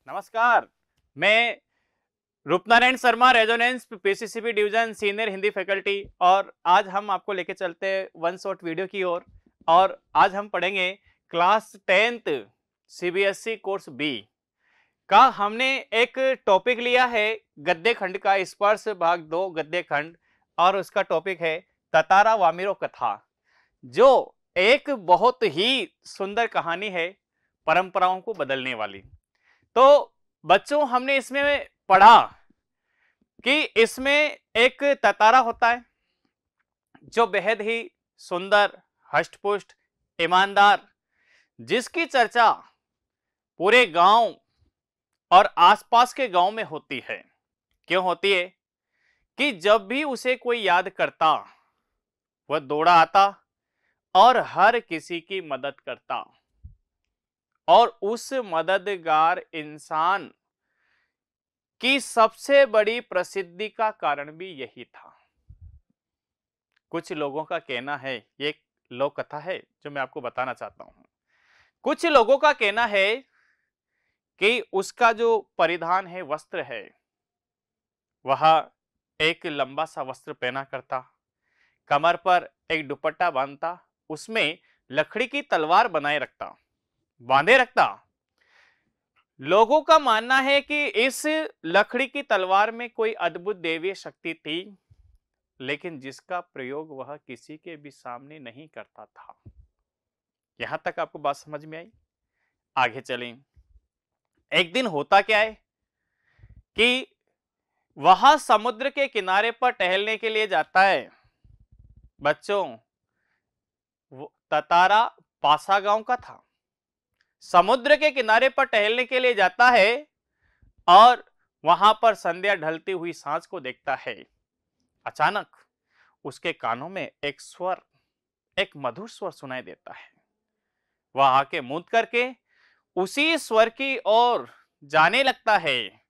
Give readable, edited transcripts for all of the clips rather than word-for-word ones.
नमस्कार। मैं Rupnarayan Sharma, Resonance PCCB division senior Hindi faculty, और आज हम आपको लेके चलते हैं वन शॉट वीडियो की ओर। और आज हम पढ़ेंगे class 10th CBSE course B का। हमने एक टॉपिक लिया है गद्य खंड का, स्पर्श भाग 2 गद्य खंड, और उसका टॉपिक है ततारा वामिरो कथा, जो एक बहुत ही सुंदर कहानी है परंपराओं को बदलने वाली। तो बच्चों, हमने इसमें पढ़ा कि इसमें एक ततारा होता है जो बेहद ही सुंदर, हष्टपुष्ट, ईमानदार, जिसकी चर्चा पूरे गांव और आसपास के गांव में होती है। क्यों होती है? कि जब भी उसे कोई याद करता, वह दौड़ा आता और हर किसी की मदद करता, और उस मददगार इंसान की सबसे बड़ी प्रसिद्धि का कारण भी यही था। कुछ लोगों का कहना है, ये एक लोक कथा है जो मैं आपको बताना चाहता हूं। कुछ लोगों का कहना है कि उसका जो परिधान है, वस्त्र है, वह एक लंबा सा वस्त्र पहना करता, कमर पर एक दुपट्टा बांधता, उसमें लकड़ी की तलवार बांधे रखता। लोगों का मानना है कि इस लकड़ी की तलवार में कोई अद्भुत दैवीय शक्ति थी, लेकिन जिसका प्रयोग वह किसी के भी सामने नहीं करता था। यहां तक आपको बात समझ में आई? आगे चलें। एक दिन होता क्या है कि वह समुद्र के किनारे पर टहलने के लिए जाता है। बच्चों, ततारा पासा गांव का था। समुद्र के किनारे पर टहलने के लिए जाता है और वहां पर संध्या ढलती हुई सांझ को देखता है। अचानक उसके कानों में एक स्वर, एक मधुर स्वर सुनाई देता है। वह आंखें मूंद करके उसी स्वर की ओर जाने लगता है।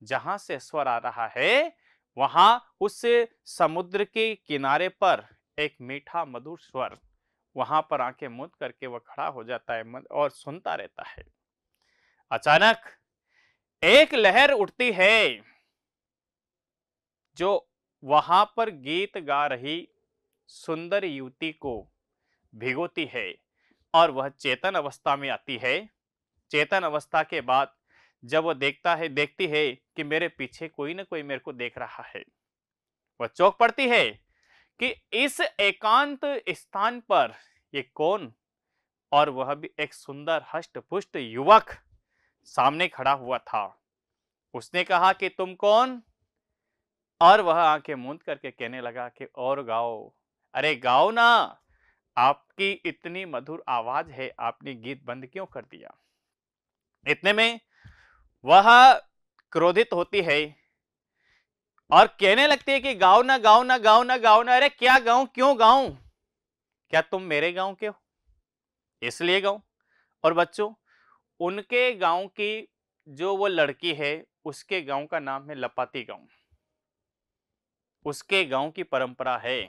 जहां से स्वर आ रहा है, वहां उस समुद्र के किनारे पर एक मीठा मधुर स्वर, वहां पर आंखें मूंद करके वह खड़ा हो जाता है और सुनता रहता है। अचानक एक लहर उठती है जो वहां पर गीत गा रही सुंदर युवती को भिगोती है, और वह चेतन अवस्था में आती है। चेतन अवस्था के बाद जब वह देखती है कि मेरे पीछे कोई ना कोई मेरे को देख रहा है, वह चौंक पड़ती है कि इस एकांत स्थान पर ये कौन, और वह भी एक सुंदर हष्ट-पुष्ट युवक सामने खड़ा हुआ था। उसने कहा कि तुम कौन? और वह आंखें मूंद करके कहने लगा कि और गाओ। अरे गाओ ना, आपकी इतनी मधुर आवाज है, आपने गीत बंद क्यों कर दिया? इतने में वह क्रोधित होती है और कहने लगती है कि गाओ ना, गाओ ना, गाओ ना, गाओ ना। अरे क्या गाऊं, क्यों गाऊं? क्या तुम मेरे गांव के हो इसलिए गाऊं? और बच्चों, उनके गांव की जो वो लड़की है, उसके गांव का नाम है लपाती गांव। उसके गांव की परंपरा है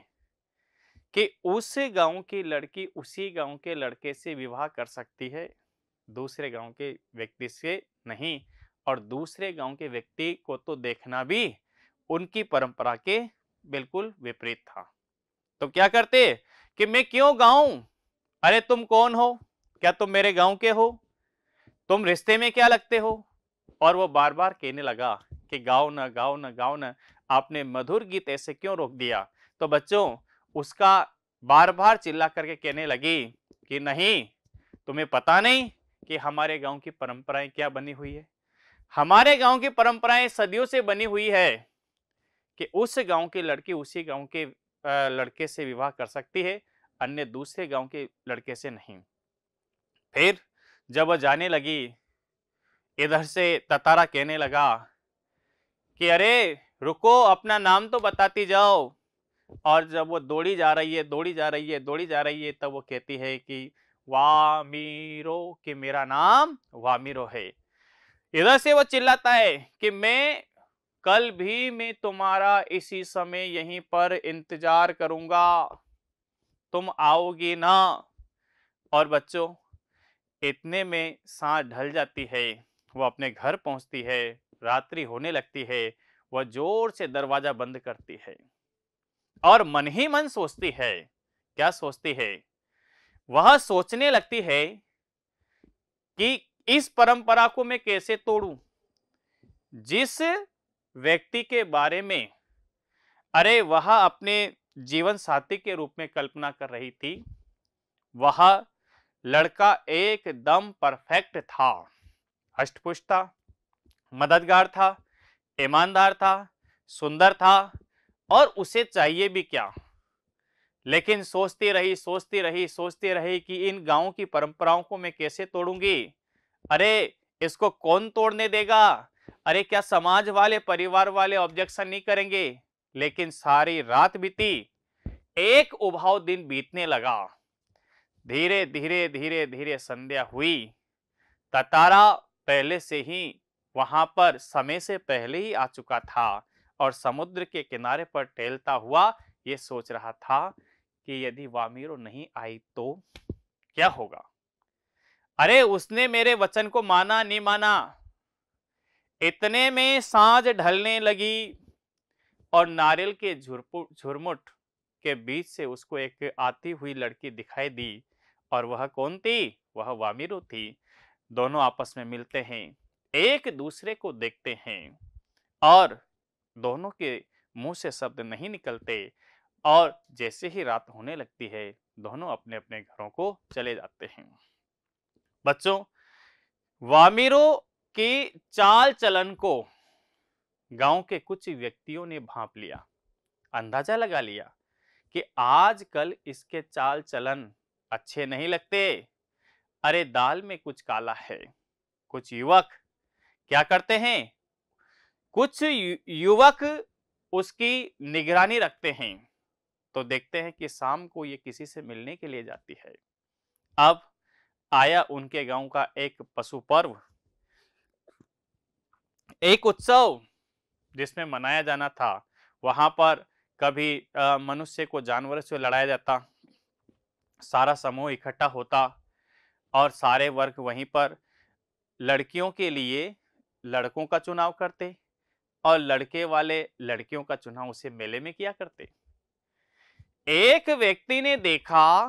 कि उस गांव की लड़की उसी गांव के लड़के से विवाह कर सकती है, दूसरे गांव के व्यक्ति से नहीं। और दूसरे गांव के व्यक्ति को तो देखना भी उनकी परंपरा के बिल्कुल विपरीत था। तो क्या करते कि मैं क्यों गाऊं? अरे तुम कौन हो? क्या तुम मेरे गांव के हो? तुम रिश्ते में क्या लगते हो? और वो बार बार कहने लगा कि गाओ ना, गाओ ना, गाओ ना, आपने मधुर गीत ऐसे क्यों रोक दिया? तो बच्चों, उसका बार बार चिल्ला करके कहने लगी कि नहीं, तुम्हें पता नहीं कि हमारे गांव की परंपराएं क्या बनी हुई है। हमारे गांव की परंपराएं सदियों से बनी हुई है कि उस गांव की लड़की उसी गांव के लड़के से विवाह कर सकती है, अन्य दूसरे गांव के लड़के से नहीं। फिर जब वह जाने लगी, इधर से ततारा कहने लगा कि अरे रुको, अपना नाम तो बताती जाओ। और जब वो दौड़ी जा रही है, दौड़ी जा रही है, दौड़ी जा रही है, तब वो कहती है कि वामीरो, कि मेरा नाम वामीरो है। इधर से वो चिल्लाता है कि कल भी मैं तुम्हारा इसी समय यहीं पर इंतजार करूंगा, तुम आओगी ना? और बच्चों, इतने में सांझ ढल जाती है। वो अपने घर पहुंचती है, रात्रि होने लगती है, वह जोर से दरवाजा बंद करती है और मन ही मन सोचती है। क्या सोचती है? वह सोचने लगती है कि इस परंपरा को मैं कैसे तोड़ूं, जिस व्यक्ति के बारे में अरे वह अपने जीवन साथी के रूप में कल्पना कर रही थी, वह लड़का एकदम परफेक्ट था, हष्टपुष्ट था, मददगार था, ईमानदार था, सुंदर था और उसे चाहिए भी क्या। लेकिन सोचती रही, सोचती रही, सोचती रही कि इन गांव की परंपराओं को मैं कैसे तोड़ूंगी। अरे इसको कौन तोड़ने देगा? अरे क्या समाज वाले, परिवार वाले ऑब्जेक्शन नहीं करेंगे? लेकिन सारी रात बीती, एक उभाव दिन बीतने लगा। धीरे धीरे धीरे धीरे संध्या हुई। ततारा पहले से ही वहां पर समय से पहले ही आ चुका था और समुद्र के किनारे पर टहलता हुआ ये सोच रहा था कि यदि वामीरो नहीं आई तो क्या होगा। अरे उसने मेरे वचन को माना नहीं माना। इतने में सांझ ढलने लगी और नारियल के झुरमुट के बीच से उसको एक आती हुई लड़की दिखाई दी। और वह कौन थी? वह वामीरो थी। दोनों आपस में मिलते हैं, एक दूसरे को देखते हैं और दोनों के मुंह से शब्द नहीं निकलते। और जैसे ही रात होने लगती है, दोनों अपने अपने घरों को चले जाते हैं। बच्चों, वामीरो की चाल चलन को गांव के कुछ व्यक्तियों ने भांप लिया, अंदाजा लगा लिया कि आजकल इसके चाल चलन अच्छे नहीं लगते। अरे दाल में कुछ काला है। कुछ युवक क्या करते हैं? कुछ युवक उसकी निगरानी रखते हैं, तो देखते हैं कि शाम को ये किसी से मिलने के लिए जाती है। अब आया उनके गांव का एक पशु पर्व, एक उत्सव जिसमें मनाया जाना था। वहां पर कभी मनुष्य को जानवर से लड़ाया जाता, सारा समूह इकट्ठा होता और सारे वर्ग वहीं पर लड़कियों के लिए लड़कों का चुनाव करते और लड़के वाले लड़कियों का चुनाव उसे मेले में किया करते। एक व्यक्ति ने देखा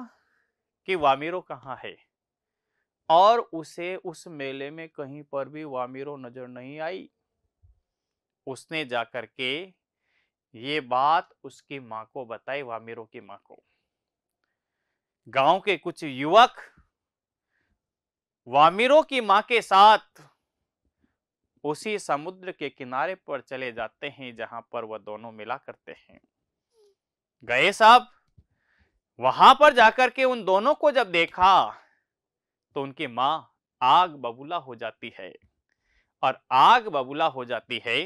कि वामीरो कहाँ है और उसे उस मेले में कहीं पर भी वामीरो नजर नहीं आई। उसने जाकर के ये बात उसकी मां को बताई, वामीरो की मां को। गांव के कुछ युवक वामीरो की मां के साथ उसी समुद्र के किनारे पर चले जाते हैं जहां पर वह दोनों मिला करते हैं। गए साहब, वहां पर जाकर के उन दोनों को जब देखा तो उनकी मां आग बबूला हो जाती है। और आग बबूला हो जाती है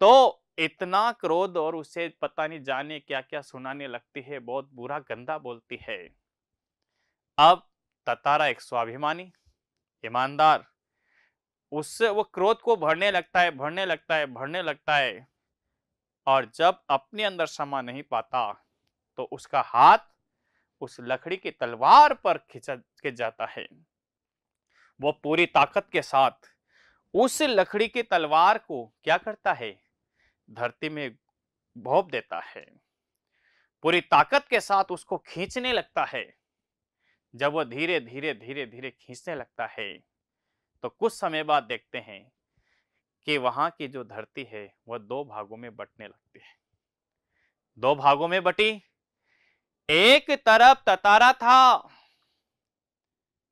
तो इतना क्रोध और उसे पता नहीं जाने क्या क्या सुनाने लगती है, बहुत बुरा गंदा बोलती है। अब ततारा एक स्वाभिमानी, ईमानदार, उससे वो क्रोध को भरने लगता है, भरने लगता है, भरने लगता है। और जब अपने अंदर समा नहीं पाता तो उसका हाथ उस लकड़ी की तलवार पर खिंचा के जाता है। वो पूरी ताकत के साथ उस लकड़ी की तलवार को क्या करता है? धरती में भोंप देता है। पूरी ताकत के साथ उसको खींचने लगता है। जब वह धीरे धीरे धीरे धीरे खींचने लगता है तो कुछ समय बाद देखते हैं कि वहां की जो धरती है वह दो भागों में बंटने लगती है। दो भागों में बटी, एक तरफ ततारा था,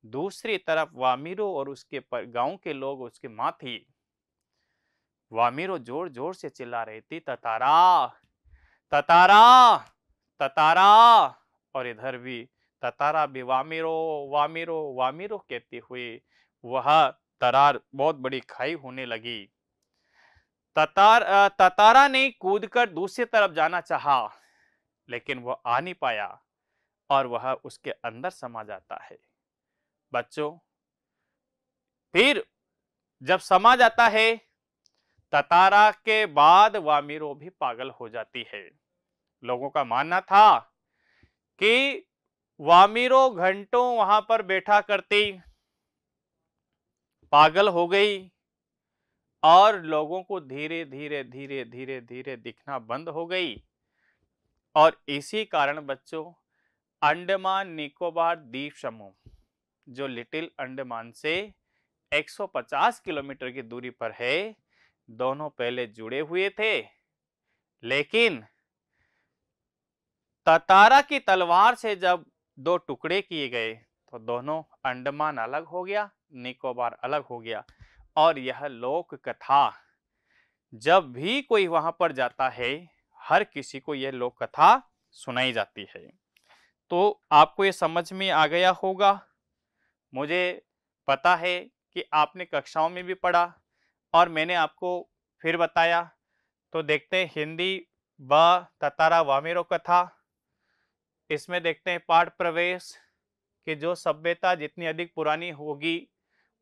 दूसरी तरफ वामीरो और उसके गांव के लोग, उसकी मां थी। वामीरो जोर जोर से चिल्ला रही थी, ततारा, ततारा, ततारा। और इधर भी ततारा भी वामीरो, वामीरो, वामीरो कहती हुई वह तरार बहुत बड़ी खाई होने लगी। ततारा ने कूदकर दूसरी तरफ जाना चाहा, लेकिन वह आ नहीं पाया और वह उसके अंदर समा जाता है। बच्चों, फिर जब समा जाता है, ततारा के बाद वामीरो भी पागल हो जाती है। लोगों का मानना था कि वामीरो घंटों वहां पर बैठा करती, पागल हो गई और लोगों को धीरे धीरे धीरे धीरे धीरे दिखना बंद हो गई। और इसी कारण बच्चों अंडमान निकोबार द्वीप समूह जो लिटिल अंडमान से 150 किलोमीटर की दूरी पर है, दोनों पहले जुड़े हुए थे, लेकिन ततारा की तलवार से जब दो टुकड़े किए गए तो दोनों अंडमान अलग हो गया, निकोबार अलग हो गया। और यह लोक कथा जब भी कोई वहां पर जाता है, हर किसी को यह लोक कथा सुनाई जाती है। तो आपको ये समझ में आ गया होगा। मुझे पता है कि आपने कक्षाओं में भी पढ़ा और मैंने आपको फिर बताया। तो देखते हैं हिंदी ब ततारा वामेरो कथा। इसमें देखते हैं पाठ प्रवेश कि जो सभ्यता जितनी अधिक पुरानी होगी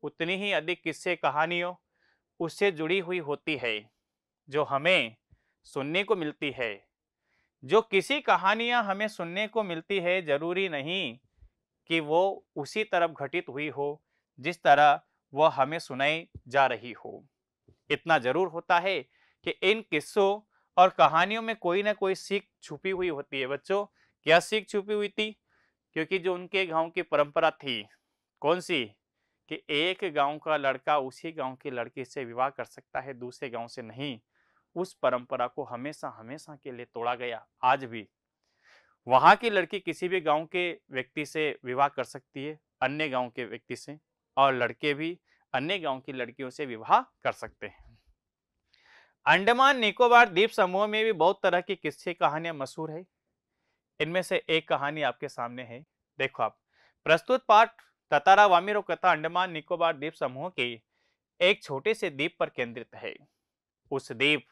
उतनी ही अधिक किस्से कहानियों उससे जुड़ी हुई होती है, जो हमें सुनने को मिलती है। जो किसी कहानियां हमें सुनने को मिलती है, जरूरी नहीं कि वो उसी तरफ घटित हुई हो जिस तरह वह हमें सुनाई जा रही हो। इतना जरूर होता है कि इन किस्सों और कहानियों में कोई ना कोई सीख छुपी हुई होती है। बच्चों, क्या सीख छुपी हुई थी? क्योंकि जो उनके गांव की परंपरा थी, कौन सी, कि एक गांव का लड़का उसी गांव की लड़की से विवाह कर सकता है, दूसरे गांव से नहीं। उस परंपरा को हमेशा हमेशा के लिए तोड़ा गया। आज भी वहां की लड़की किसी भी गांव के व्यक्ति से विवाह कर सकती है, अन्य गांव के व्यक्ति से, और लड़के भी अन्य गांव की लड़कियों से विवाह कर सकते हैं। अंडमान निकोबार द्वीप समूह में भी बहुत तरह की किस्से कहानियां मशहूर है। इनमें से एक कहानी आपके सामने है। देखो आप, प्रस्तुत पाठ ततारा वामिरो कथा अंडमान निकोबार द्वीप समूह के एक छोटे से द्वीप पर केंद्रित है। उस द्वीप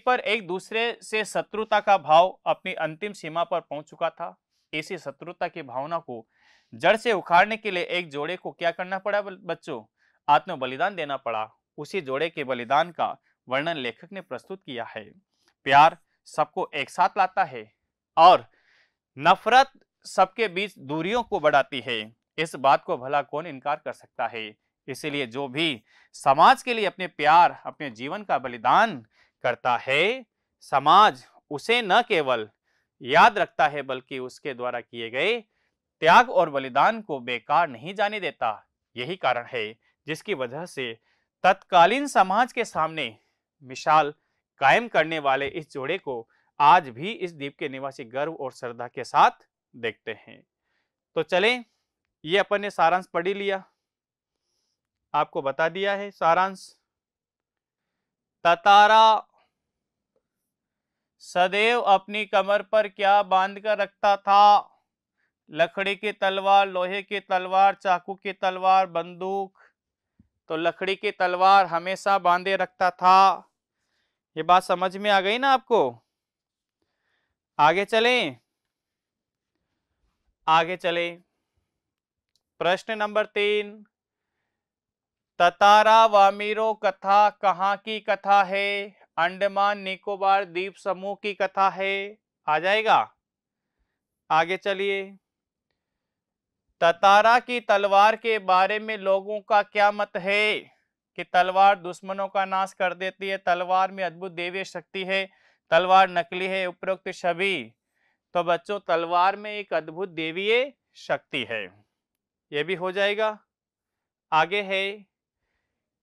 पर एक दूसरे से शत्रुता का भाव अपनी अंतिम सीमा पर पहुंच चुका था। इसी शत्रुता की भावना को जड़ से उखाड़ने के लिए एक जोड़े को क्या करना पड़ा बच्चों? आत्म बलिदान देना पड़ा। उसी जोड़े के बलिदान का वर्णन लेखक ने प्रस्तुत किया है। प्यार सबको एक साथ लाता है और नफरत सबके बीच दूरियों को बढ़ाती है। इस बात को भला कौन इनकार कर सकता है? इसीलिए जो भी समाज के लिए अपने प्यार, अपने जीवन का बलिदान करता है, समाज उसे न केवल याद रखता है बल्कि उसके द्वारा किए गए त्याग और बलिदान को बेकार नहीं जाने देता। यही कारण है जिसकी वजह से तत्कालीन समाज के सामने मिसाल कायम करने वाले इस जोड़े को आज भी इस द्वीप के निवासी गर्व और श्रद्धा के साथ देखते हैं। तो चलें, ये अपन ने सारांश पढ़ लिया, आपको बता दिया है सारांश। ततारा सदैव अपनी कमर पर क्या बांध कर रखता था? लकड़ी की तलवार, लोहे की तलवार, चाकू की तलवार, बंदूक। तो लकड़ी की तलवार हमेशा बांधे रखता था। ये बात समझ में आ गई ना आपको? आगे चलें। प्रश्न नंबर 3, ततारा वामिरो कथा कहाँ की कथा है? अंडमान निकोबार द्वीप समूह की कथा है। आ जाएगा। आगे चलिए। ततारा की तलवार के बारे में लोगों का क्या मत है? कि तलवार दुश्मनों का नाश कर देती है, तलवार में अद्भुत देवीय शक्ति है, तलवार नकली है, उपरोक्त सभी। तो बच्चों, तलवार में एक अद्भुत देवीय शक्ति है, यह भी हो जाएगा। आगे है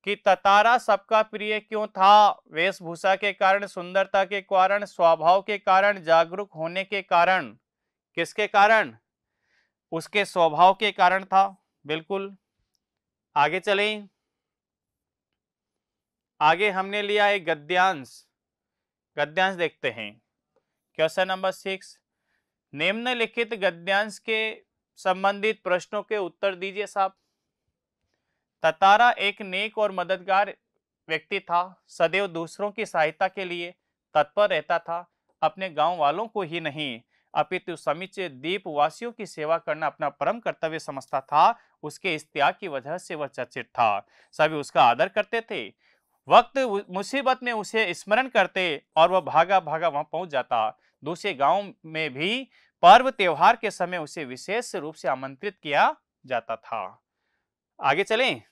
कि ततारा सबका प्रिय क्यों था? वेशभूषा के कारण, सुंदरता के कारण, स्वभाव के कारण, जागरूक होने के कारण। किसके कारण? उसके स्वभाव के कारण था, बिल्कुल। आगे चलें। आगे हमने लिया एक गद्यांश देखते हैं। क्वेश्चन नंबर 6, निम्नलिखित गद्यांश के संबंधित प्रश्नों के उत्तर दीजिए साहब। ततारा एक नेक और मददगार व्यक्ति था, सदैव दूसरों की सहायता के लिए तत्पर रहता था। अपने गांव वालों को ही नहीं अपितु समूचे द्वीप वासियों की सेवा करना अपना परम कर्तव्य समझता था। उसके इस त्याग की वजह से वह चर्चित था, सभी उसका आदर करते थे। वक्त मुसीबत में उसे स्मरण करते और वह भागा भागा वहां पहुंच जाता। दूसरे गांव में भी पर्व त्योहार के समय उसे विशेष रूप से आमंत्रित किया जाता था। आगे चलें।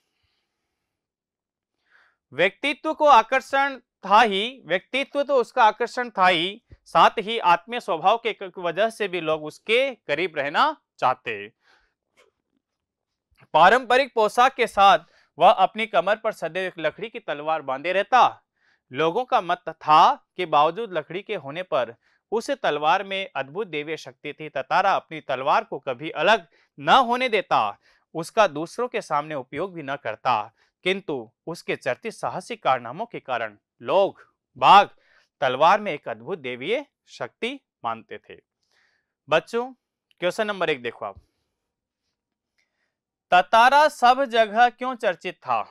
व्यक्तित्व को आकर्षण था ही, व्यक्तित्व तो उसका आकर्षण था ही, साथ ही आत्मीय स्वभाव के वजह से भी लोग उसके करीब रहना चाहते। पारंपरिक पोशाक के साथ वह अपनी कमर पर सदैव एक लकड़ी की तलवार बांधे रहता। लोगों का मत था कि बावजूद लकड़ी के होने पर उस तलवार में अद्भुत दैवीय शक्ति थी। ततारा अपनी तलवार को कभी अलग न होने देता, उसका दूसरों के सामने उपयोग भी न करता, किंतु उसके चर्चित साहसिक कारनामों के कारण लोग बाग तलवार में एक अद्भुत दैवीय शक्ति मानते थे। बच्चों, क्वेश्चन नंबर 1 देखो आप। ततारा सब जगह क्यों चर्चित था?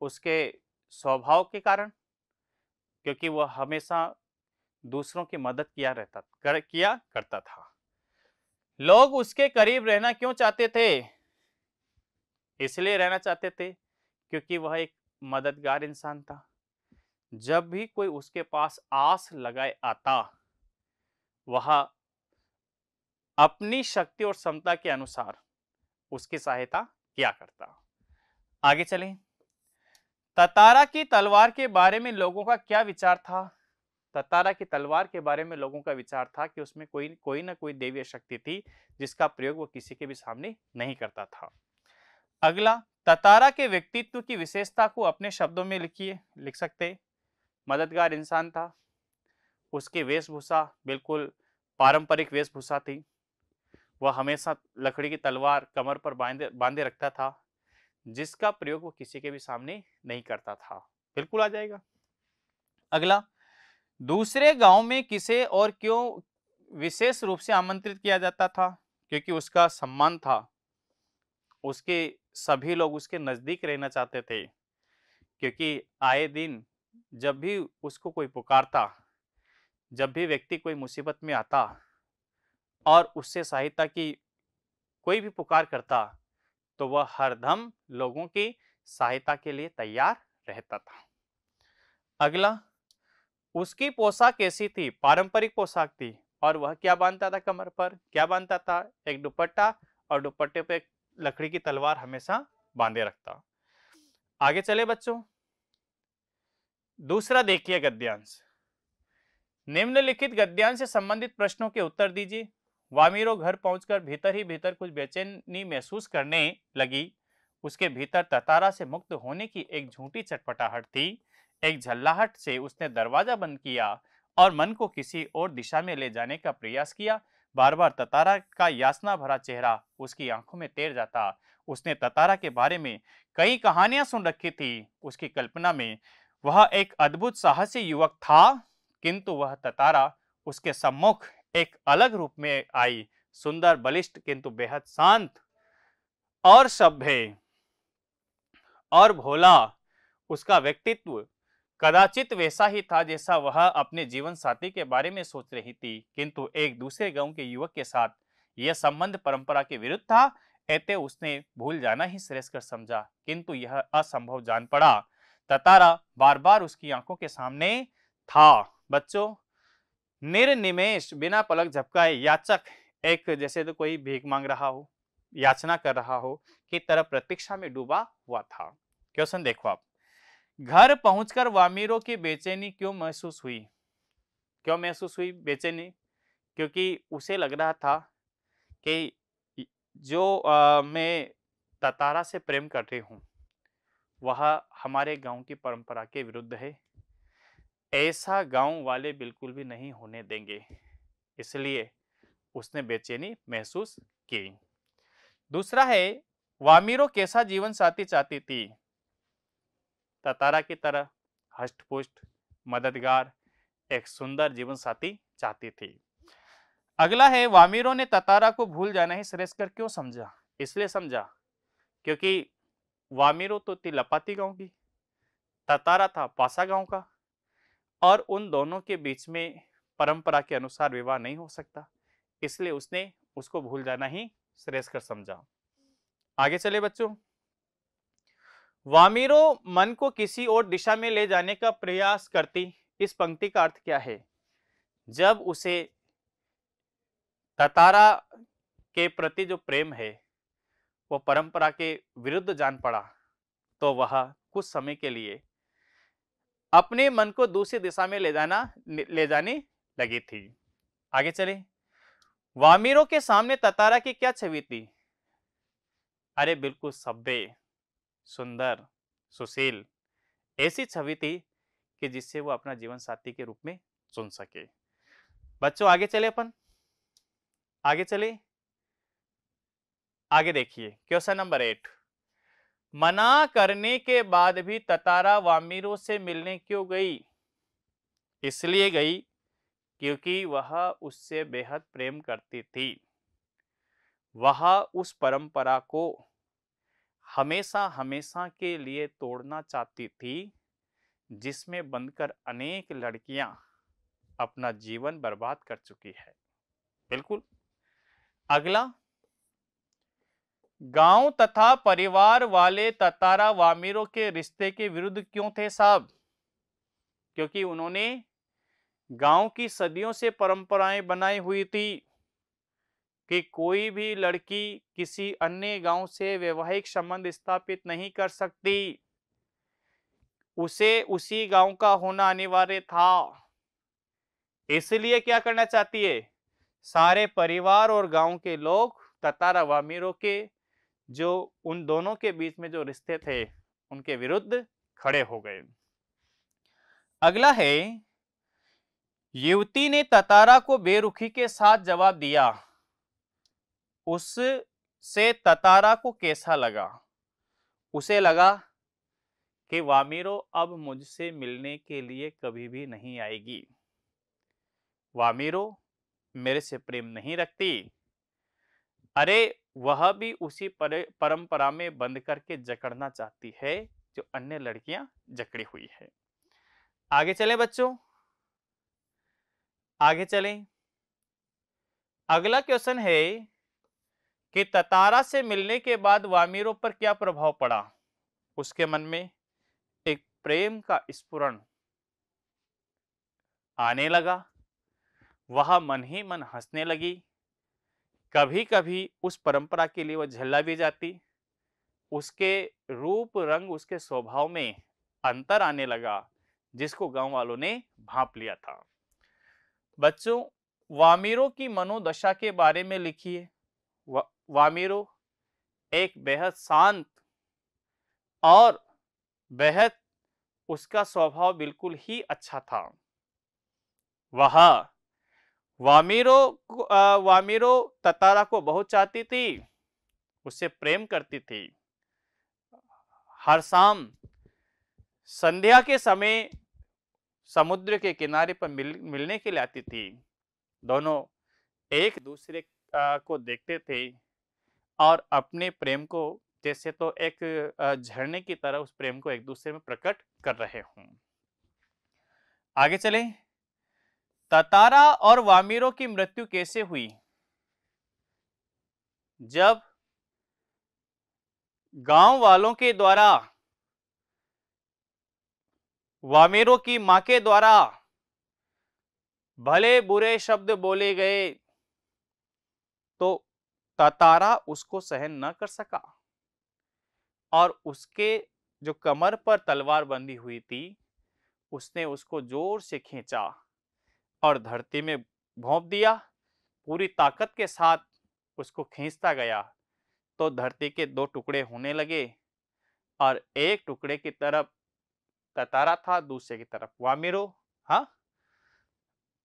उसके स्वभाव के कारण, क्योंकि वह हमेशा दूसरों की मदद किया करता था। लोग उसके करीब रहना क्यों चाहते थे? इसलिए रहना चाहते थे क्योंकि वह एक मददगार इंसान था। जब भी कोई उसके पास आस लगाए आता, वह अपनी शक्ति और क्षमता के अनुसार उसकी सहायता किया करता। आगे चलें। ततारा की तलवार के बारे में लोगों का क्या विचार था? ततारा की तलवार के बारे में लोगों का विचार था कि उसमें कोई ना कोई दैवीय शक्ति थी जिसका प्रयोग वो किसी के भी सामने नहीं करता था। अगला, ततारा के व्यक्तित्व की विशेषता को अपने शब्दों में लिख सकते। मददगार इंसान था, उसकी वेशभूषा बिल्कुल पारंपरिक वेशभूषा थी, वह हमेशा लकड़ी की तलवार कमर पर बांधे रखता था, जिसका प्रयोग वो किसी के भी सामने नहीं करता था। बिल्कुल आ जाएगा। अगला, दूसरे गांव में किसे और क्यों विशेष रूप से आमंत्रित किया जाता था? क्योंकि उसका सम्मान था, उसके सभी लोग उसके नजदीक रहना चाहते थे, क्योंकि आए दिन जब भी उसको कोई पुकारता, जब भी व्यक्ति कोई मुसीबत में आता और उससे सहायता की कोई भी पुकार करता, तो वह हरदम लोगों की सहायता के लिए तैयार रहता था। अगला, उसकी पोशाक कैसी थी? पारंपरिक पोशाक थी, और वह क्या बांधता था कमर पर? क्या बांधता था? एक दुपट्टा, और दुपट्टे पे एक लकड़ी की तलवार हमेशा बांधे रखता। आगे चले बच्चों। दूसरा देखिए गद्यांश। निम्नलिखित गद्यांश से संबंधित प्रश्नों के उत्तर दीजिए। वामीरो घर पहुंचकर भीतर ही भीतर कुछ बेचैनी महसूस करने लगी। उसके भीतर ततारा से मुक्त होने की एक झूठी चटपटाहट थी। एक झल्लाहट से उसने दरवाजा बंद किया और मन को किसी और दिशा में ले जाने का प्रयास किया। बार बार ततारा का यातना भरा चेहरा उसकी आंखों में तैर जाता। उसने ततारा के बारे में कई कहानियां सुन रखी थी। उसकी कल्पना में वह एक अद्भुत साहसी युवक था, किंतु वह ततारा उसके सम्मुख एक अलग रूप में आई, सुंदर, बलिष्ठ, किंतु बेहद शांत और सभ्य और भोला। उसका व्यक्तित्व कदाचित वैसा ही था जैसा वह अपने जीवन साथी के बारे में सोच रही थी, किंतु एक दूसरे गांव के युवक के साथ यह संबंध परंपरा के विरुद्ध था। अतः उसने भूल जाना ही श्रेष्ठ समझा, किंतु यह असंभव जान पड़ा। ततारा बार बार उसकी आंखों के सामने था। बच्चों, निर्निमेष बिना पलक झपकाए याचक, एक जैसे तो कोई भीख मांग रहा हो, याचना कर रहा हो, की तरह प्रतीक्षा में डूबा हुआ था। क्वेश्चन देखो आप। घर पहुंचकर वामीरो की बेचैनी क्यों महसूस हुई? क्यों महसूस हुई बेचैनी? क्योंकि उसे लग रहा था कि जो मैं ततारा से प्रेम कर रही हूं, वह हमारे गांव की परंपरा के विरुद्ध है। ऐसा गांव वाले बिल्कुल भी नहीं होने देंगे, इसलिए उसने बेचैनी महसूस की। दूसरा है, वामीरो कैसा जीवन साथी चाहती थी? ततारा की तरह हष्टपुष्ट, मददगार, एक सुंदर जीवन साथी चाहती थी। अगला है, वामीरो ने ततारा को भूल जाना ही श्रेष्ठ कर क्यों समझा? इसलिए समझा क्योंकि वामीरो तो थी लपाती गांव की, ततारा था पासा गांव का, और उन दोनों के बीच में परंपरा के अनुसार विवाह नहीं हो सकता, इसलिए उसने उसको भूल जाना ही श्रेष्ठ कर समझा। आगे चले बच्चों। वामीरो मन को किसी और दिशा में ले जाने का प्रयास करती। इस पंक्ति का अर्थ क्या है? जब उसे ततारा के प्रति जो प्रेम है वो परंपरा के विरुद्ध जान पड़ा, तो वह कुछ समय के लिए अपने मन को दूसरी दिशा में ले जाने लगी थी। आगे चले। वामिरों के सामने ततारा की क्या छवि थी? अरे बिल्कुल सभ्य, सुंदर, सुशील, ऐसी छवि थी कि जिससे वो अपना जीवन साथी के रूप में चुन सके। बच्चों आगे चले, अपन आगे चले। आगे देखिए क्वेश्चन नंबर 8। मना करने के बाद भी ततारा वामिरों से मिलने क्यों गई? इसलिए गई क्योंकि वह उससे बेहद प्रेम करती थी। वह उस परंपरा को हमेशा हमेशा के लिए तोड़ना चाहती थी जिसमें बंधकर अनेक लड़कियां अपना जीवन बर्बाद कर चुकी है। बिल्कुल। अगला, गांव तथा परिवार वाले ततारा वामिरों के रिश्ते के विरुद्ध क्यों थे साहब? क्योंकि उन्होंने गांव की सदियों से परंपराएं बनाई हुई थी कि कोई भी लड़की किसी अन्य गांव से वैवाहिक संबंध स्थापित नहीं कर सकती, उसे उसी गांव का होना अनिवार्य था। इसलिए क्या करना चाहती है? सारे परिवार और गांव के लोग ततारा वामिरों के जो उन दोनों के बीच में जो रिश्ते थे उनके विरुद्ध खड़े हो गए। अगला है, युवती ने ततारा को बेरुखी के साथ जवाब दिया। उससे ततारा को कैसा लगा? उसे लगा कि वामिरो अब मुझसे मिलने के लिए कभी भी नहीं आएगी। वामिरो मेरे से प्रेम नहीं रखती। अरे वह भी उसी परंपरा में बंद करके जकड़ना चाहती है जो अन्य लड़कियां जकड़ी हुई है। आगे चलें बच्चों, आगे चलें। अगला क्वेश्चन है कि ततारा से मिलने के बाद वामिरों पर क्या प्रभाव पड़ा? उसके मन में एक प्रेम का स्फुरण आने लगा। वह मन ही मन हंसने लगी। कभी कभी उस परंपरा के लिए वह झल्ला भी जाती। उसके रूप रंग, उसके स्वभाव में अंतर आने लगा जिसको गांव वालों ने भांप लिया था। बच्चों, वामिरों की मनोदशा के बारे में लिखिए। वामिरो एक बेहद शांत और बेहद, उसका स्वभाव बिल्कुल ही अच्छा था। वह वामिरो ततारा को बहुत चाहती थी, उससे प्रेम करती थी। हर शाम संध्या के समय समुद्र के किनारे पर मिलने के लिए आती थी। दोनों एक दूसरे को देखते थे और अपने प्रेम को जैसे तो एक झरने की तरह उस प्रेम को एक दूसरे में प्रकट कर रहे हों। आगे चलें। ततारा और वामिरों की मृत्यु कैसे हुई? जब गांव वालों के द्वारा, वामिरों की मां के द्वारा भले बुरे शब्द बोले गए तो ततारा उसको सहन न कर सका और उसके जो कमर पर तलवार बंधी हुई थी उसने उसको जोर से खींचा और धरती में भोंप दिया। पूरी ताकत के साथ उसको खींचता गया तो धरती के दो टुकड़े होने लगे और एक टुकड़े की तरफ ततारा था, दूसरे की तरफ वामिरो। हाँ,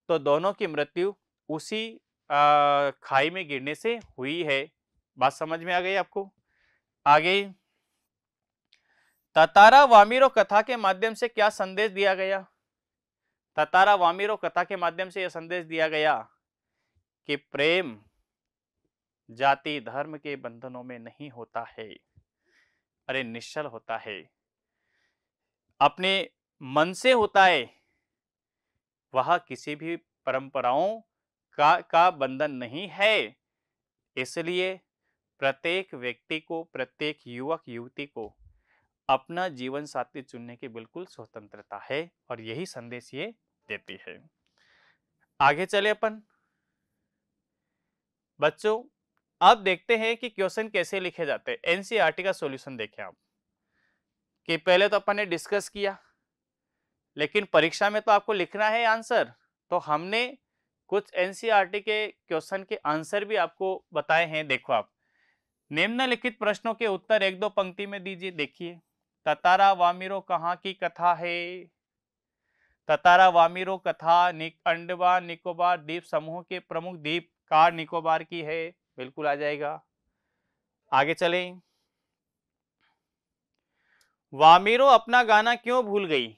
तो दोनों की मृत्यु उसी खाई में गिरने से हुई है। बात समझ में आ गई आपको? आगे, ततारा वामिरो कथा के माध्यम से क्या संदेश दिया गया? ततारा वामिरो कथा के माध्यम से यह संदेश दिया गया कि प्रेम जाति धर्म के बंधनों में नहीं होता है, अरे निश्चल होता है, अपने मन से होता है। वह किसी भी परंपराओं का बंधन नहीं है। इसलिए प्रत्येक व्यक्ति को, प्रत्येक युवक युवती को अपना जीवन साथी चुनने की बिल्कुल स्वतंत्रता है और यही संदेश ये देती है। आगे चले अपन। बच्चों अब देखते हैं कि क्वेश्चन कैसे लिखे जाते हैं। एनसीईआरटी का सॉल्यूशन देखें आप, कि पहले तो अपन ने डिस्कस किया, लेकिन परीक्षा में तो आपको लिखना है आंसर, तो हमने कुछ एनसीईआरटी के क्वेश्चन के आंसर भी आपको बताए हैं। देखो आप, निम्नलिखित प्रश्नों के उत्तर एक दो पंक्ति में दीजिए। देखिए, ततारा वामिरो कहाँ की कथा है? ततारा वामिरो कथा अंडमान निकोबार द्वीप समूह के प्रमुख द्वीप कार निकोबार की है। बिल्कुल आ जाएगा। आगे चलें। वामिरो अपना गाना क्यों भूल गई?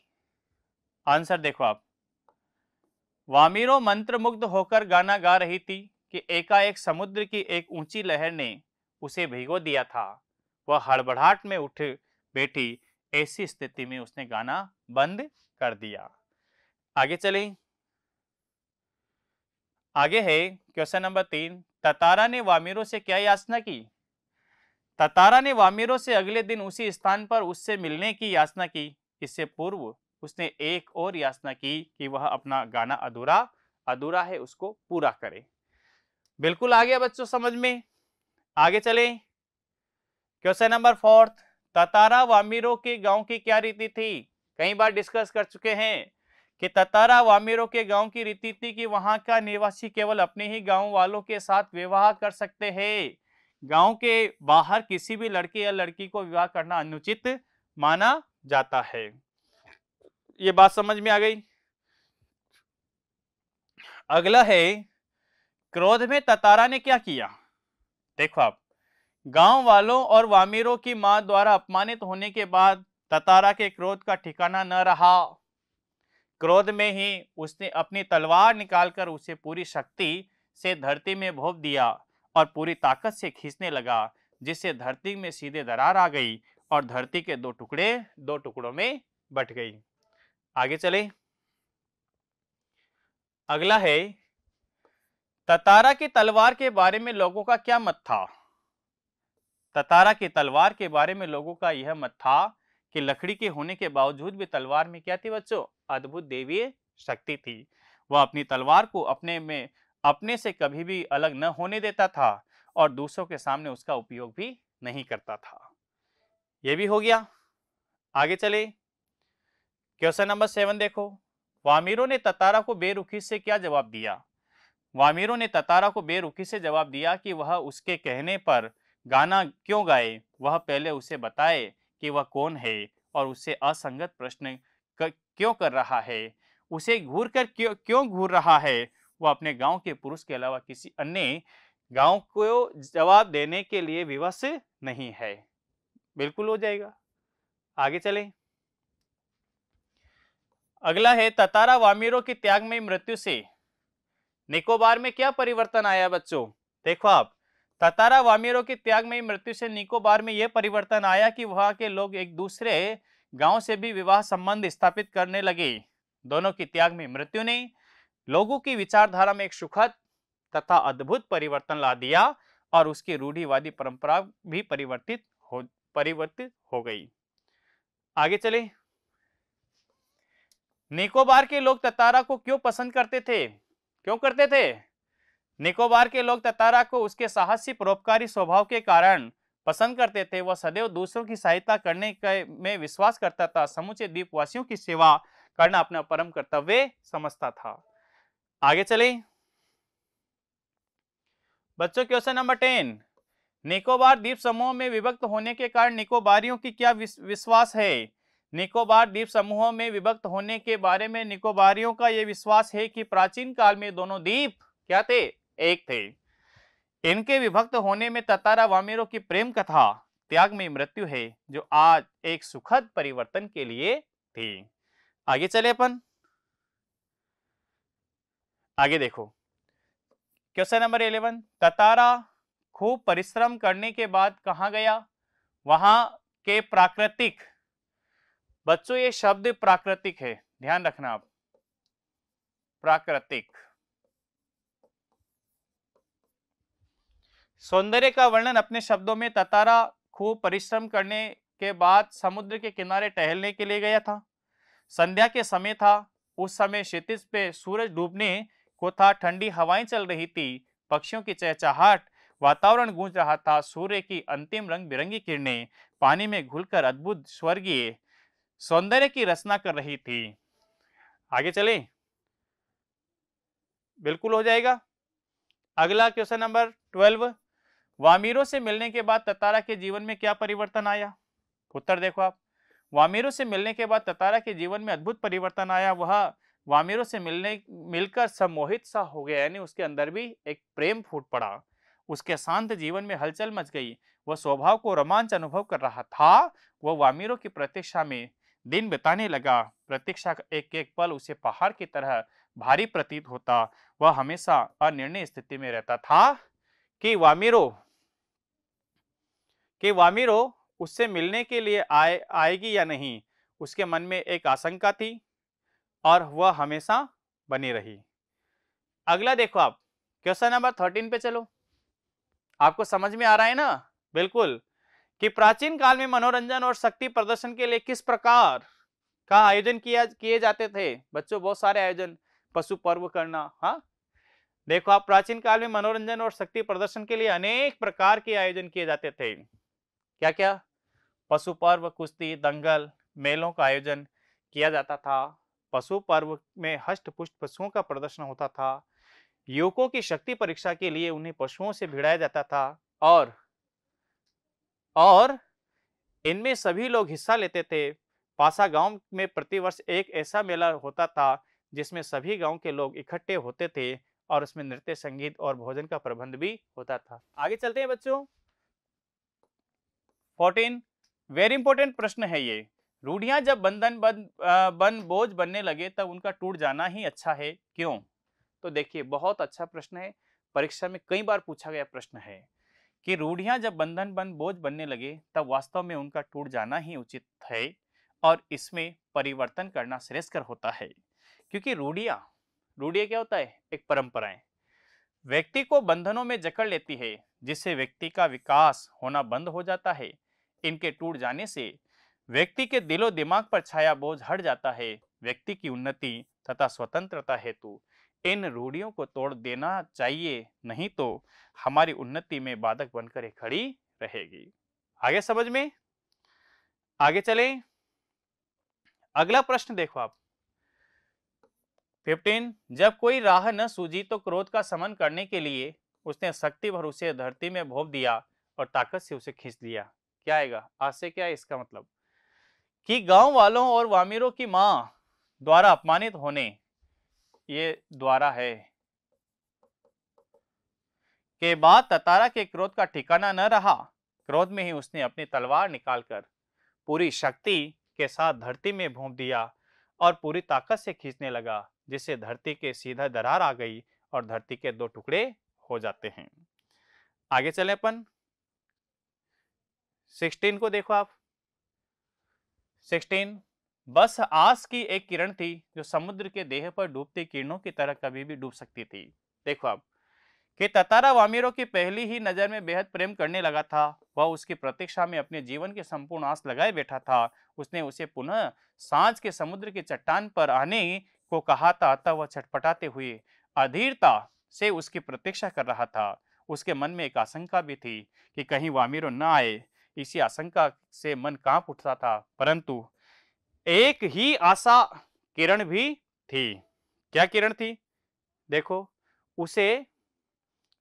आंसर देखो आप, वामिरो मंत्रमुग्ध होकर गाना गा रही थी कि एकाएक समुद्र की एक ऊंची लहर ने उसे भिगो दिया था। वह हड़बड़ाहट में उठ बैठी। ऐसी स्थिति में उसने गाना बंद कर दिया। आगे चलें। आगे है क्वेश्चन नंबर 3। ततारा ने वामिरो से क्या याचना की? ततारा ने वामिरो से अगले दिन उसी स्थान पर उससे मिलने की याचना की। इससे पूर्व उसने एक और याचना की कि वह अपना गाना अधूरा अधूरा है उसको पूरा करे। बिल्कुल आ गया बच्चों समझ में। आगे चले। Question number 4। ततारा वामिरो के गांव की क्या रीति थी? कई बार डिस्कस कर चुके हैं कि ततारा वामिरो के गांव की रीति थी कि वहां का निवासी केवल अपने ही गांव वालों के साथ विवाह कर सकते हैं। गांव के बाहर किसी भी लड़के या लड़की को विवाह करना अनुचित माना जाता है। ये बात समझ में आ गई। अगला है, क्रोध में ततारा ने क्या किया? देखो आप, गांव वालों और वामिरों की मां द्वारा अपमानित होने के बाद ततारा के क्रोध का ठिकाना न रहा। क्रोध में ही उसने अपनी तलवार निकालकर उसे पूरी शक्ति से धरती में भोंक दिया और पूरी ताकत से खींचने लगा, जिससे धरती में सीधे दरार आ गई और धरती के दो टुकड़ों में बट गई। आगे चले। अगला है, ततारा की तलवार के बारे में लोगों का क्या मत था? ततारा की तलवार के बारे में लोगों का यह मत था कि लकड़ी के होने के बावजूद भी तलवार में क्या थी बच्चों? अद्भुत देवीय शक्ति थी। वह अपनी तलवार को अपने से कभी भी अलग न होने देता था और दूसरों के सामने उसका उपयोग भी नहीं करता था। यह भी हो गया। आगे चले। क्वेश्चन नंबर 7 देखो। वामिरों ने ततारा को बेरुखी से क्या जवाब दिया? वामिरों ने ततारा को बेरुखी से जवाब दिया कि वह उसके कहने पर गाना क्यों गाए, वह पहले उसे बताए कि वह कौन है और उससे असंगत प्रश्न क्यों कर रहा है, उसे घूर कर क्यों घूर रहा है। वह अपने गांव के पुरुष के अलावा किसी अन्य गांव को जवाब देने के लिए विवश नहीं है। बिल्कुल हो जाएगा। आगे चलें। अगला है, ततारा वामिरों की त्यागमयी मृत्यु से निकोबार में क्या परिवर्तन आया बच्चों? देखो आप, ततारा वामिरों की त्यागमयी मृत्यु से निकोबार में यह परिवर्तन आया कि वहां के लोग एक दूसरे गांव से भी विवाह संबंध स्थापित करने लगे। दोनों की त्यागमयी मृत्यु ने लोगों की विचारधारा में एक सुखद तथा अद्भुत परिवर्तन ला दिया और उसकी रूढ़िवादी परंपरा भी परिवर्तित हो गई। आगे चले। निकोबार के लोग ततारा को क्यों पसंद करते थे? क्यों करते थे? निकोबार के लोग ततारा को उसके साहसी परोपकारी स्वभाव के कारण पसंद करते थे। वह सदैव दूसरों की सहायता करने में विश्वास करता था। समूचे द्वीपवासियों की सेवा करना अपना परम कर्तव्य समझता था। आगे चले बच्चों। Question number 10। निकोबार द्वीप समूह में विभक्त होने के कारण निकोबारियों की क्या विश्वास है? निकोबार द्वीप समूहों में विभक्त होने के बारे में निकोबारियों का यह विश्वास है कि प्राचीन काल में दोनों द्वीप क्या थे? एक थे। इनके विभक्त होने में ततारा वामिरों की प्रेम कथा त्याग में मृत्यु है, जो आज एक सुखद परिवर्तन के लिए थी। आगे चले अपन। आगे देखो। Question number 11। ततारा खूब परिश्रम करने के बाद कहां गया? वहां के प्राकृतिक, बच्चों ये शब्द प्राकृतिक है, ध्यान रखना आप। प्राकृतिक सौंदर्य का वर्णन अपने शब्दों में, ततारा खूब परिश्रम करने के बाद समुद्र के किनारे टहलने के लिए गया था। संध्या के समय था। उस समय क्षितिज पे सूरज डूबने को था। ठंडी हवाएं चल रही थी। पक्षियों की चहचहाट, वातावरण गूंज रहा था। सूर्य की अंतिम रंग बिरंगी किरणें पानी में घुलकर अद्भुत स्वर्गीय सौंदर्य की रचना कर रही थी। आगे चले, बिल्कुल हो जाएगा। अगला क्वेश्चन नंबर 12, वामीरों से मिलने के बाद ततारा के जीवन में क्या परिवर्तन आया? उत्तर देखो आप। वामीरों से मिलने के बाद ततारा के जीवन में अद्भुत परिवर्तन आया। वह वामीरों से मिलकर सम्मोहित सा हो गया, यानी उसके अंदर भी एक प्रेम फूट पड़ा। उसके शांत जीवन में हलचल मच गई। वह स्वभाव को रोमांच अनुभव कर रहा था। वह वामीरों की प्रतीक्षा में दिन बिताने लगा। प्रतीक्षा का एक एक पल उसे पहाड़ की तरह भारी प्रतीत होता। वह हमेशा अनिर्णय स्थिति में रहता था कि वामीरो उससे मिलने के लिए आएगी या नहीं। उसके मन में एक आशंका थी और वह हमेशा बनी रही। अगला देखो आप, क्वेश्चन नंबर 13 पे चलो। आपको समझ में आ रहा है ना? बिल्कुल। कि प्राचीन काल में मनोरंजन और शक्ति प्रदर्शन के लिए किस प्रकार का आयोजन किए जाते थे? बच्चों बहुत सारे आयोजन, पशु पर्व करना। हाँ, देखो आप, प्राचीन काल में मनोरंजन और शक्ति प्रदर्शन के लिए अनेक प्रकार के आयोजन किए जाते थे। क्या क्या? पशु पर्व, कुश्ती, दंगल, मेलों का आयोजन किया जाता था। पशु पर्व में हष्ट पुष्ट पशुओं का प्रदर्शन होता था। युवकों की शक्ति परीक्षा के लिए उन्हें पशुओं से भिड़ाया जाता था और इनमें सभी लोग हिस्सा लेते थे। पासा गांव में प्रतिवर्ष एक ऐसा मेला होता था जिसमें सभी गांव के लोग इकट्ठे होते थे और उसमें नृत्य, संगीत और भोजन का प्रबंध भी होता था। आगे चलते हैं बच्चों। 14, वेरी इंपॉर्टेंट प्रश्न है ये। रूढ़ियां जब बन बोझ बनने लगे तब उनका टूट जाना ही अच्छा है, क्यों? तो देखिए, बहुत अच्छा प्रश्न है, परीक्षा में कई बार पूछा गया प्रश्न है कि रूढ़ियां जब बन बोझ बनने लगे तब वास्तव में उनका टूट जाना ही उचित है और इसमें परिवर्तन करना श्रेयस्कर होता है। क्योंकि रूढ़ियां क्या होता है? एक परंपराएं व्यक्ति को बंधनों में जकड़ लेती है, जिससे व्यक्ति का विकास होना बंद हो जाता है। इनके टूट जाने से व्यक्ति के दिलो दिमाग पर छाया बोझ हट जाता है। व्यक्ति की उन्नति तथा स्वतंत्रता हेतु इन रूढ़ियों को तोड़ देना चाहिए, नहीं तो हमारी उन्नति में बाधक बनकर ये खड़ी रहेगी। आगे समझ में? आगे चलें। अगला प्रश्न देखो आप, 15, जब कोई राह न सूझी तो क्रोध का शमन करने के लिए उसने शक्ति भर उसे धरती में भोंप दिया और ताकत से उसे खींच दिया। क्या आएगा? आज से क्या है इसका मतलब? कि गांव वालों और वामिरों की मां द्वारा अपमानित होने, ये द्वारा है, के बाद ततारा के क्रोध का ठिकाना न रहा। क्रोध में ही उसने अपनी तलवार निकालकर पूरी शक्ति के साथ धरती में भोंप दिया और पूरी ताकत से खींचने लगा, जिससे धरती के सीधा दरार आ गई और धरती के दो टुकड़े हो जाते हैं। आगे चले अपन 16 को देखो आप। 16, बस आस की एक किरण थी जो समुद्र के देह पर डूबती किरणों की तरह कभी भी डूब सकती थी। देखो आप, कि ततारा वामिरों की पहली ही नजर में बेहद प्रेम करने लगा था। वह उसकी प्रतीक्षा में अपने जीवन की संपूर्ण आस लगाए बैठा था। उसने उसे पुनः सांझ के समुद्र की चट्टान पर आने को कहा था, अतः वह छटपटाते हुए अधीरता से उसकी प्रतीक्षा कर रहा था। उसके मन में एक आशंका भी थी कि कहीं वामिरो न आए। इसी आशंका से मन कांप उठता था, परंतु एक ही आशा किरण भी थी। क्या किरण थी? देखो, उसे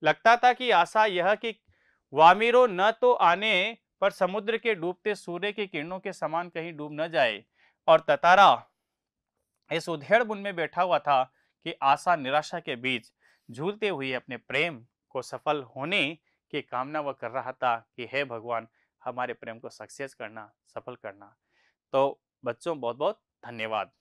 लगता था कि आशा यह कि वामिरो न तो आने पर समुद्र के डूबते सूर्य की किरणों के समान कहीं डूब न जाए, और ततारा इस उधेड़ बुन में बैठा हुआ था कि आशा निराशा के बीच झूलते हुए अपने प्रेम को सफल होने की कामना वह कर रहा था कि हे भगवान, हमारे प्रेम को सक्सेस करना, सफल करना। तो बच्चों, बहुत बहुत धन्यवाद।